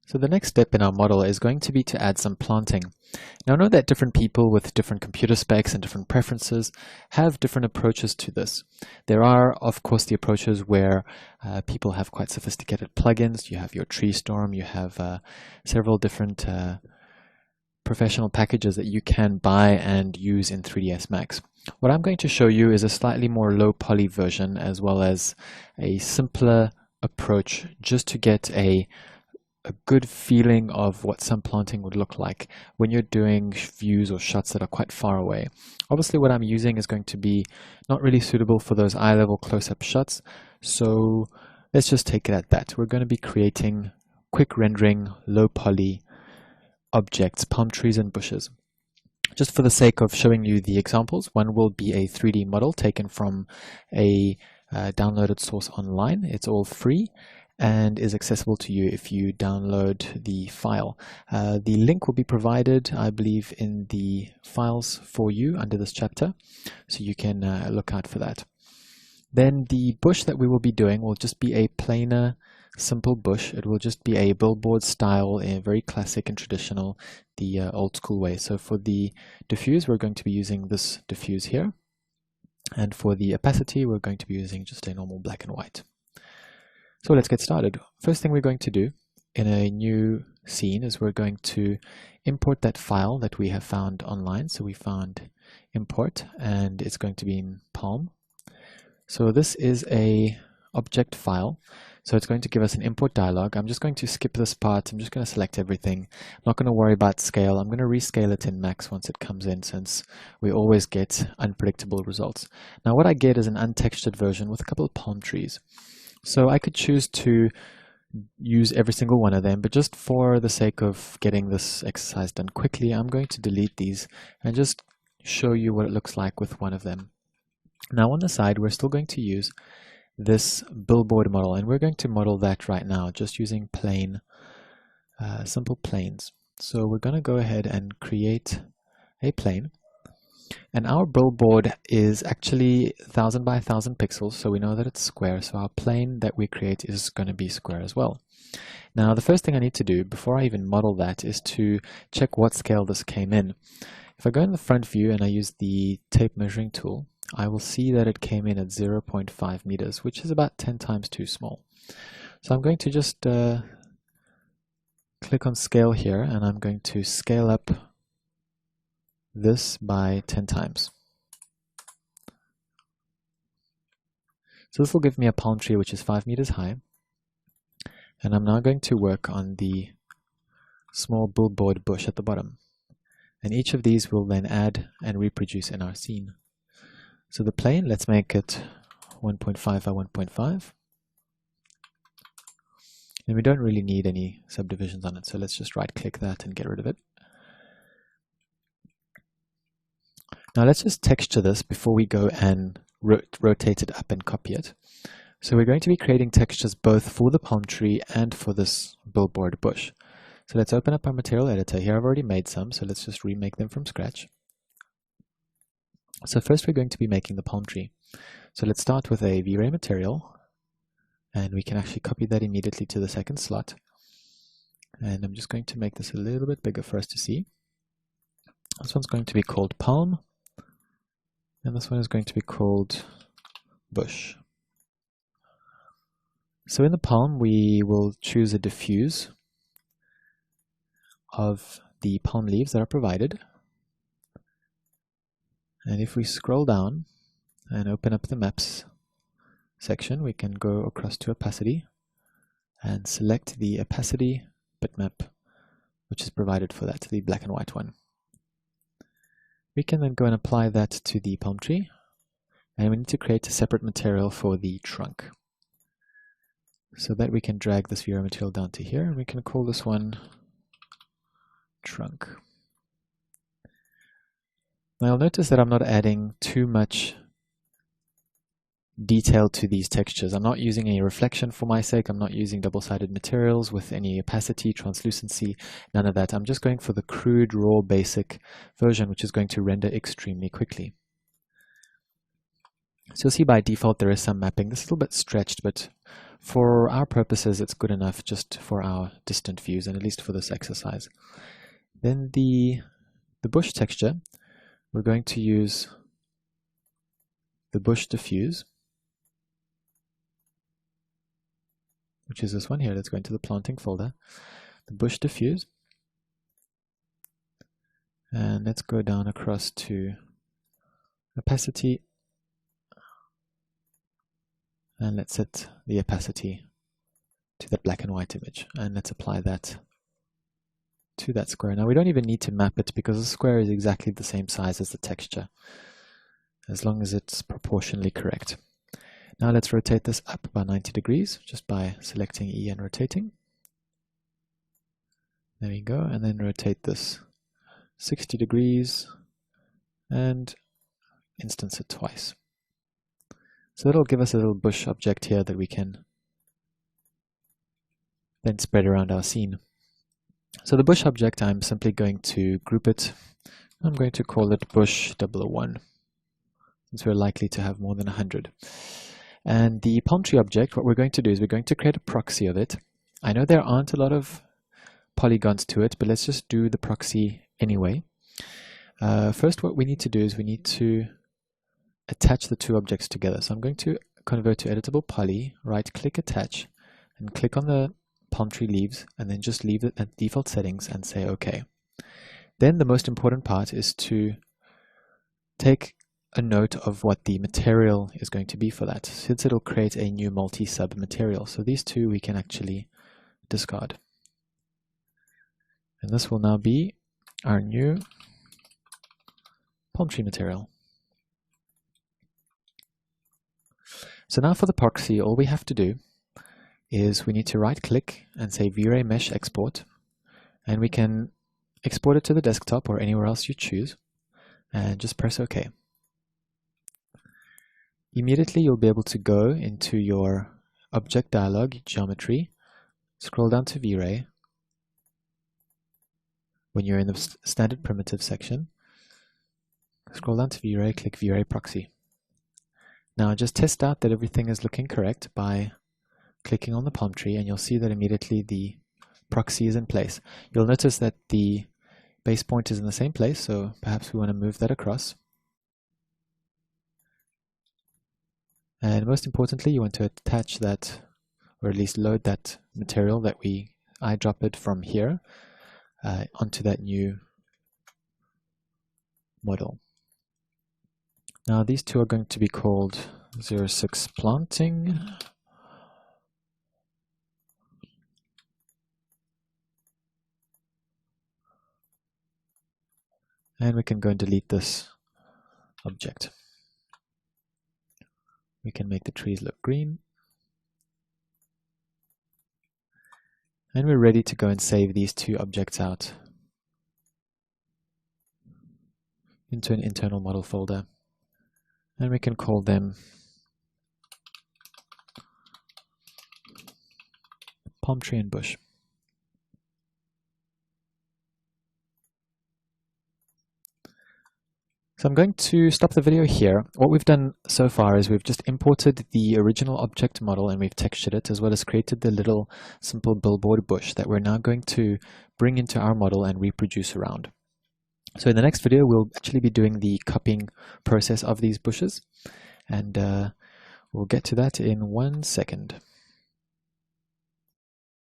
So the next step in our model is going to be to add some planting. Now I know that different people with different computer specs and different preferences have different approaches to this. There are, of course, the approaches where people have quite sophisticated plugins. You have your tree storm, you have several different professional packages that you can buy and use in 3ds Max. What I'm going to show you is a slightly more low poly version as well as a simpler approach just to get a good feeling of what some planting would look like when you're doing views or shots that are quite far away. Obviously what I'm using is going to be not really suitable for those eye-level close-up shots, so let's just take it at that. We're going to be creating quick rendering, low poly objects, palm trees and bushes. Just for the sake of showing you the examples, one will be a 3D model taken from a downloaded source online. It's all free and is accessible to you if you download the file. The link will be provided, I believe, in the files for you under this chapter, so you can look out for that. Then the bush that we will be doing will just be a plainer, simple bush. It will just be a billboard style, very classic and traditional, the old school way. So for the diffuse, we're going to be using this diffuse here. And for the opacity, we're going to be using just a normal black and white. So let's get started. First thing we're going to do in a new scene is we're going to import that file that we have found online. So we found import and it's going to be in Palm. So this is a object file. So it's going to give us an import dialog. I'm just going to skip this part. I'm just going to select everything. I'm not going to worry about scale. I'm going to rescale it in Max once it comes in, since we always get unpredictable results. Now what I get is an untextured version with a couple of palm trees. So I could choose to use every single one of them, but just for the sake of getting this exercise done quickly, I'm going to delete these and just show you what it looks like with one of them. Now on the side, we're still going to use this billboard model, and we're going to model that right now just using plain, simple planes. So we're going to go ahead and create a plane. And our billboard is actually 1000 by 1000 pixels, so we know that it's square, so our plane that we create is going to be square as well. Now the first thing I need to do before I even model that is to check what scale this came in. If I go in the front view and I use the tape measuring tool, I will see that it came in at 0.5 meters, which is about 10 times too small. So I'm going to just click on scale here, and I'm going to scale up this by 10 times. So this will give me a palm tree which is 5 meters high. And I'm now going to work on the small billboard bush at the bottom. And each of these will then add and reproduce in our scene. So the plane, let's make it 1.5 by 1.5. And we don't really need any subdivisions on it, so let's just right click that and get rid of it. Now let's just texture this before we go and rotate it up and copy it. So we're going to be creating textures both for the palm tree and for this billboard bush. So let's open up our material editor. Here I've already made some, so let's just remake them from scratch. So first we're going to be making the palm tree. So let's start with a V-Ray material, and we can actually copy that immediately to the second slot. And I'm just going to make this a little bit bigger for us to see. This one's going to be called palm, and this one is going to be called bush. So in the palm, we will choose a diffuse of the palm leaves that are provided. And if we scroll down and open up the maps section, we can go across to opacity and select the opacity bitmap, which is provided for that, the black and white one. We can then go and apply that to the palm tree, and we need to create a separate material for the trunk. So that we can drag this V-Ray material down to here, and we can call this one trunk. Now you'll notice that I'm not adding too much detail to these textures. I'm not using any reflection for my sake. I'm not using double-sided materials with any opacity, translucency, none of that. I'm just going for the crude, raw, basic version, which is going to render extremely quickly. So you'll see by default there is some mapping. This is a little bit stretched, but For our purposes, it's good enough just for our distant views, and at least for this exercise. Then the bush texture, we're going to use the bush diffuse, which is this one here. Let's go into the planting folder, the bush diffuse, and let's go down across to opacity, and let's set the opacity to that black and white image, and let's apply that to that square. Now we don't even need to map it because the square is exactly the same size as the texture, as long as it's proportionally correct. Now let's rotate this up by 90 degrees just by selecting E and rotating. There we go, and then rotate this 60 degrees and instance it twice. So that'll give us a little bush object here that we can then spread around our scene. So the bush object, I'm simply going to group it. I'm going to call it bush 001, since we're likely to have more than 100. And the palm tree object, what we're going to do is we're going to create a proxy of it. I know there aren't a lot of polygons to it, but let's just do the proxy anyway. First, what we need to do is we need to attach the two objects together. So I'm going to convert to editable poly, right click attach, and click on the palm tree leaves, and then just leave it at default settings and say OK. Then the most important part is to take a note of what the material is going to be for that, since it'll create a new multi-sub material. So these two we can actually discard. And this will now be our new palm tree material. So now for the proxy, all we have to do is we need to right click and say V-Ray Mesh Export, and we can export it to the desktop or anywhere else you choose, and just press OK. Immediately you'll be able to go into your object dialog, geometry, scroll down to V-Ray. When you're in the standard primitive section, scroll down to V-Ray, click V-Ray Proxy. Now just test out that everything is looking correct by clicking on the palm tree, and you'll see that immediately the proxy is in place. You'll notice that the base point is in the same place, so perhaps we want to move that across. And most importantly, you want to attach that, or at least load that material that we eyedropped from here onto that new model. Now these two are going to be called 06 planting. And we can go and delete this object. We can make the trees look green. And we're ready to go and save these two objects out into an internal model folder. And we can call them palm tree and bush. So I'm going to stop the video here. What we've done so far is we've just imported the original object model and we've textured it, as well as created the little simple billboard bush that we're now going to bring into our model and reproduce around. So in the next video, we'll actually be doing the copying process of these bushes, and we'll get to that in 1 second.